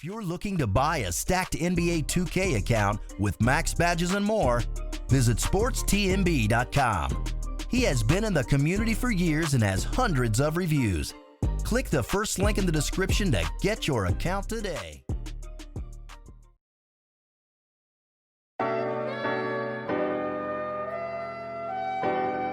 If you're looking to buy a stacked NBA 2K account with max badges and more, visit sportstmb.com. He has been in the community for years and has hundreds of reviews. Click the first link in the description to get your account today.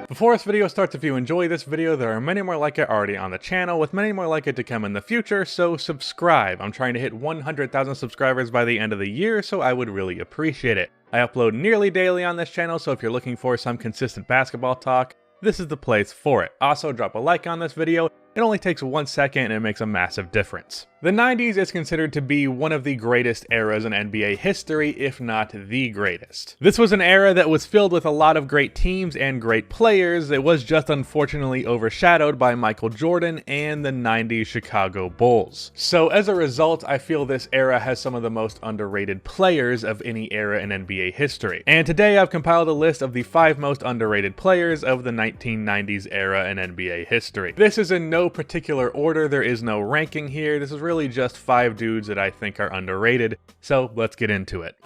Before this video starts, if you enjoy this video, there are many more like it already on the channel, with many more like it to come in the future, so subscribe. I'm trying to hit 100,000 subscribers by the end of the year, so I would really appreciate it. I upload nearly daily on this channel, so if you're looking for some consistent basketball talk, this is the place for it. Also, drop a like on this video. It only takes 1 second and it makes a massive difference. The 90s is considered to be one of the greatest eras in NBA history, if not the greatest. This was an era that was filled with a lot of great teams and great players. It was just unfortunately overshadowed by Michael Jordan and the 90s Chicago Bulls. So as a result, I feel this era has some of the most underrated players of any era in NBA history. And today I've compiled a list of the 5 most underrated players of the 1990s era in NBA history. This is in no particular order, there is no ranking here. This is really just 5 dudes that I think are underrated, so let's get into it.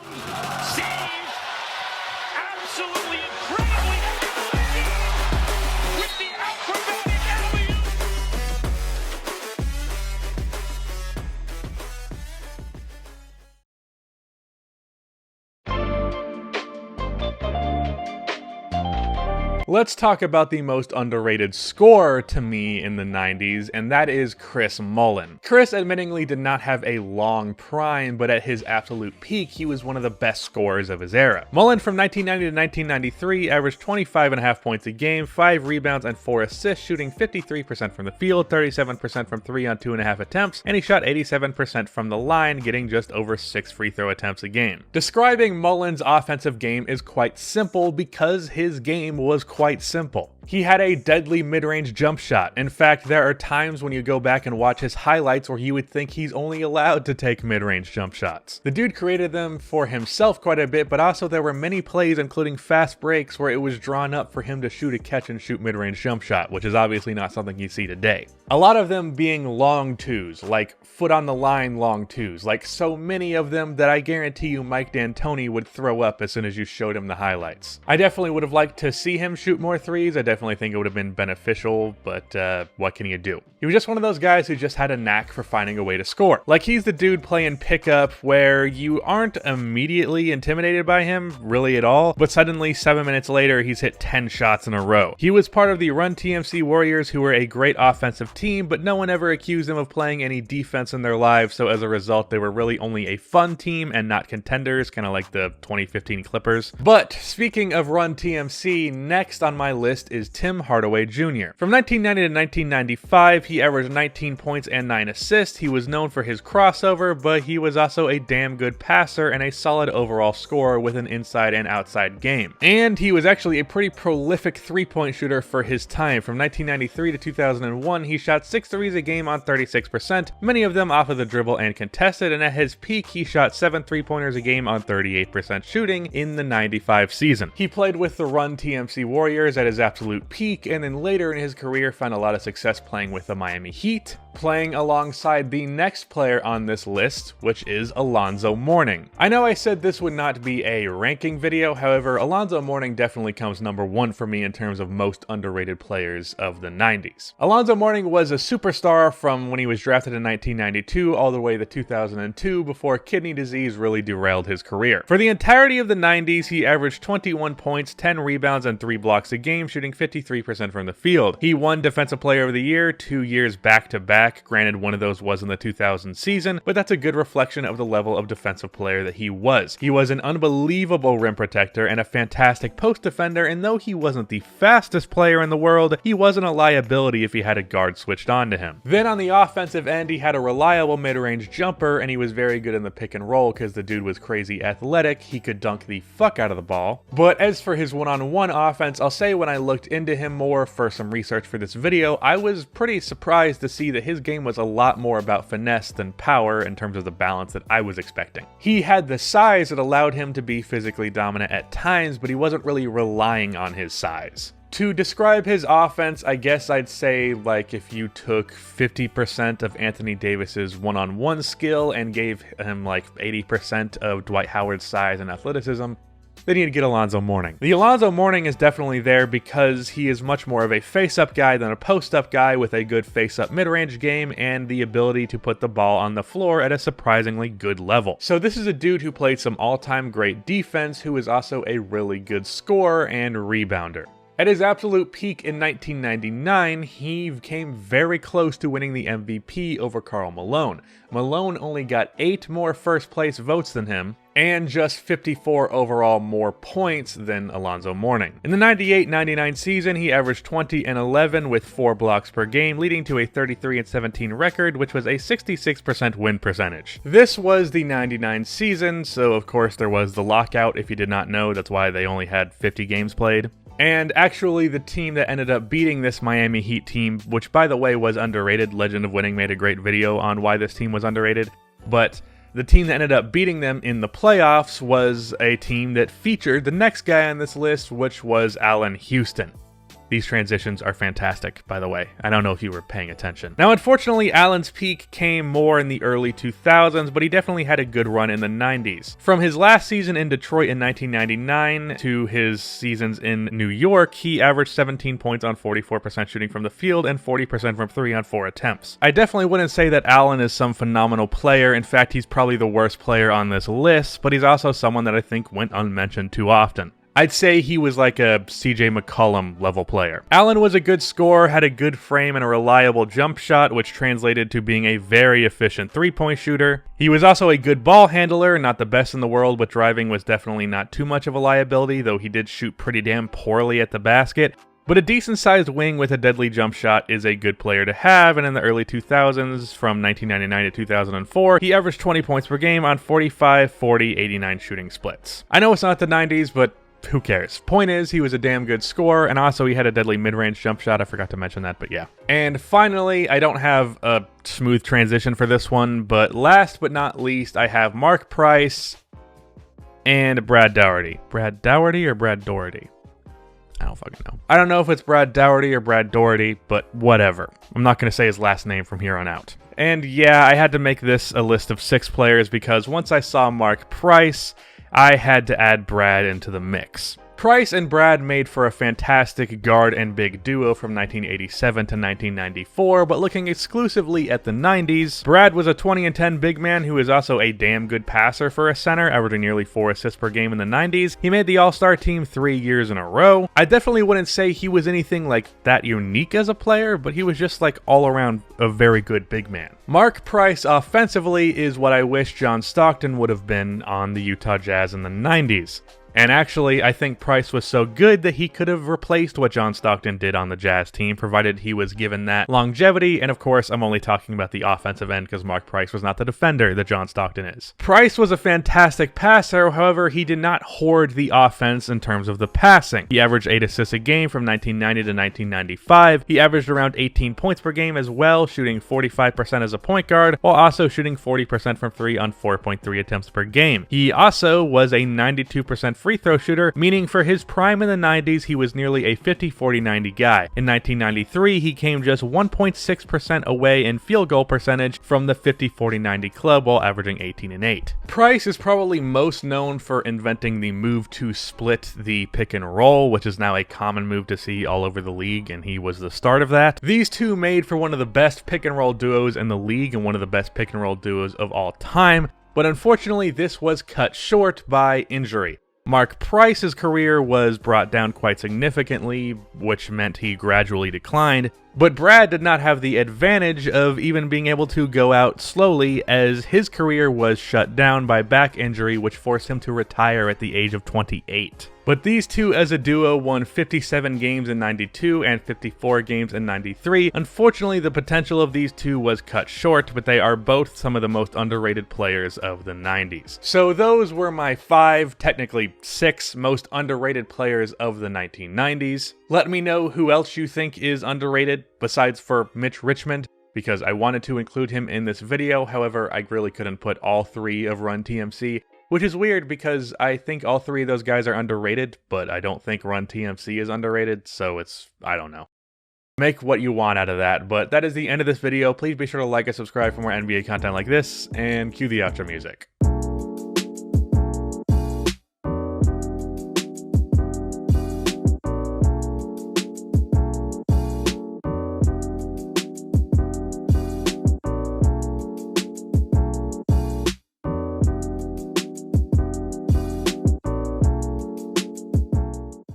Absolutely incredibly with the acrobatic alley-oop. Let's talk about the most underrated scorer to me in the 90s, and that is Chris Mullin. Chris admittingly did not have a long prime, but at his absolute peak, he was one of the best scorers of his era. Mullin from 1990 to 1993 averaged 25.5 points a game, 5 rebounds, and 4 assists, shooting 53% from the field, 37% from 3 on 2.5 attempts, and he shot 87% from the line, getting just over 6 free throw attempts a game. Describing Mullin's offensive game is quite simple because his game was quite simple. He had a deadly mid-range jump shot. In fact, there are times when you go back and watch his highlights where you would think he's only allowed to take mid-range jump shots. The dude created them for himself quite a bit, but also there were many plays, including fast breaks, where it was drawn up for him to shoot a catch and shoot mid-range jump shot, which is obviously not something you see today. A lot of them being long twos, like foot on the line long twos, like so many of them that I guarantee you Mike D'Antoni would throw up as soon as you showed him the highlights. I definitely would have liked to see him shoot more threes. I definitely think it would have been beneficial, but what can you do? He was just one of those guys who just had a knack for finding a way to score. Like, he's the dude playing pickup where you aren't immediately intimidated by him really at all, but suddenly 7 minutes later he's hit 10 shots in a row. He was part of the Run TMC Warriors, who were a great offensive team, but no one ever accused them of playing any defense in their lives, so as a result they were really only a fun team and not contenders, kind of like the 2015 Clippers. But speaking of Run TMC, next on my list is Tim Hardaway Jr. From 1990 to 1995, he averaged 19 points and 9 assists. He was known for his crossover, but he was also a damn good passer and a solid overall scorer with an inside and outside game. And he was actually a pretty prolific three-point shooter for his time. From 1993 to 2001, he shot 6 threes a game on 36%, many of them off of the dribble and contested, and at his peak, he shot 7 three-pointers a game on 38% shooting in the 95 season. He played with the Run TMC Warriors at his absolute peak, and then later in his career found a lot of success playing with the Miami Heat, playing alongside the next player on this list, which is Alonzo Mourning. I know I said this would not be a ranking video, however, Alonzo Mourning definitely comes number 1 for me in terms of most underrated players of the 90s. Alonzo Mourning was a superstar from when he was drafted in 1992 all the way to 2002 before kidney disease really derailed his career. For the entirety of the 90s, he averaged 21 points, 10 rebounds, and 3 blocks a game, shooting 53% from the field. He won Defensive Player of the Year 2 years back-to-back. Granted, one of those was in the 2000 season, but that's a good reflection of the level of defensive player that he was. He was an unbelievable rim protector and a fantastic post defender, and though he wasn't the fastest player in the world, he wasn't a liability if he had a guard switched on to him. Then on the offensive end, he had a reliable mid-range jumper, and he was very good in the pick and roll because the dude was crazy athletic. He could dunk the fuck out of the ball. But as for his one-on-one offense, I'll say when I looked into him more for some research for this video, I was pretty surprised to see that his game was a lot more about finesse than power in terms of the balance that I was expecting. He had the size that allowed him to be physically dominant at times, but he wasn't really relying on his size. To describe his offense, I guess I'd say like if you took 50% of Anthony Davis's one-on-one skill and gave him like 80% of Dwight Howard's size and athleticism, then you'd get Alonzo Mourning. The Alonzo Mourning is definitely there because he is much more of a face-up guy than a post-up guy with a good face-up mid-range game and the ability to put the ball on the floor at a surprisingly good level. So this is a dude who played some all-time great defense who is also a really good scorer and rebounder. At his absolute peak in 1999, he came very close to winning the MVP over Karl Malone. Malone only got 8 more first-place votes than him, and just 54 overall more points than Alonzo Mourning. In the 98-99 season, he averaged 20 and 11 with 4 blocks per game, leading to a 33 and 17 record, which was a 66% win percentage. This was the 99 season, so of course there was the lockout. If you did not know, that's why they only had 50 games played. And actually, the team that ended up beating this Miami Heat team, which by the way was underrated, Legend of Winning made a great video on why this team was underrated, but the team that ended up beating them in the playoffs was a team that featured the next guy on this list, which was Allen Houston. These transitions are fantastic, by the way. I don't know if you were paying attention. Now, unfortunately, Allen's peak came more in the early 2000s, but he definitely had a good run in the 90s. From his last season in Detroit in 1999 to his seasons in New York, he averaged 17 points on 44% shooting from the field and 40% from 3 on 4 attempts. I definitely wouldn't say that Allen is some phenomenal player. In fact, he's probably the worst player on this list, but he's also someone that I think went unmentioned too often. I'd say he was like a CJ McCollum level player. Allen was a good scorer, had a good frame and a reliable jump shot, which translated to being a very efficient three-point shooter. He was also a good ball handler, not the best in the world, but driving was definitely not too much of a liability, though he did shoot pretty damn poorly at the basket. But a decent-sized wing with a deadly jump shot is a good player to have, and in the early 2000s, from 1999 to 2004, he averaged 20 points per game on 45, 40, 89 shooting splits. I know it's not the 90s, but who cares? Point is, he was a damn good scorer, and also he had a deadly mid-range jump shot. I forgot to mention that, but yeah. And finally, I don't have a smooth transition for this one, but last but not least, I have Mark Price and Brad Daugherty. Brad Daugherty or Brad Doherty? I don't fucking know. I don't know if it's Brad Daugherty or Brad Doherty, but whatever. I'm not going to say his last name from here on out. And yeah, I had to make this a list of 6 players because once I saw Mark Price, I had to add Brad into the mix. Price and Brad made for a fantastic guard and big duo from 1987 to 1994, but looking exclusively at the 90s, Brad was a 20 and 10 big man who is also a damn good passer for a center, averaging nearly 4 assists per game in the 90s. He made the All-Star team 3 years in a row. I definitely wouldn't say he was anything like that unique as a player, but he was just like all around a very good big man. Mark Price offensively is what I wish John Stockton would have been on the Utah Jazz in the 90s. And actually, I think Price was so good that he could have replaced what John Stockton did on the Jazz team, provided he was given that longevity. And of course, I'm only talking about the offensive end because Mark Price was not the defender that John Stockton is. Price was a fantastic passer, however, he did not hoard the offense in terms of the passing. He averaged 8 assists a game from 1990 to 1995. He averaged around 18 points per game as well, shooting 45% as a point guard, while also shooting 40% from 3 on 4.3 attempts per game. He also was a 92% free throw shooter, meaning for his prime in the 90s, he was nearly a 50-40-90 guy. In 1993, he came just 1.6% away in field goal percentage from the 50-40-90 club while averaging 18 and 8. Price is probably most known for inventing the move to split the pick and roll, which is now a common move to see all over the league, and he was the start of that. These two made for one of the best pick and roll duos in the league and one of the best pick and roll duos of all time, but unfortunately this was cut short by injury. Mark Price's career was brought down quite significantly, which meant he gradually declined, but Brad did not have the advantage of even being able to go out slowly, as his career was shut down by back injury, which forced him to retire at the age of 28. But these two as a duo won 57 games in 92 and 54 games in 93. Unfortunately, the potential of these two was cut short, but they are both some of the most underrated players of the 90s. So those were my 5, technically 6, most underrated players of the 1990s. Let me know who else you think is underrated, besides for Mitch Richmond, because I wanted to include him in this video. However, I really couldn't put all 3 of Run TMC Which is weird because I think all three of those guys are underrated, but I don't think Run TMC is underrated, so I don't know. Make what you want out of that, but that is the end of this video. Please be sure to like and subscribe for more NBA content like this, and cue the outro music.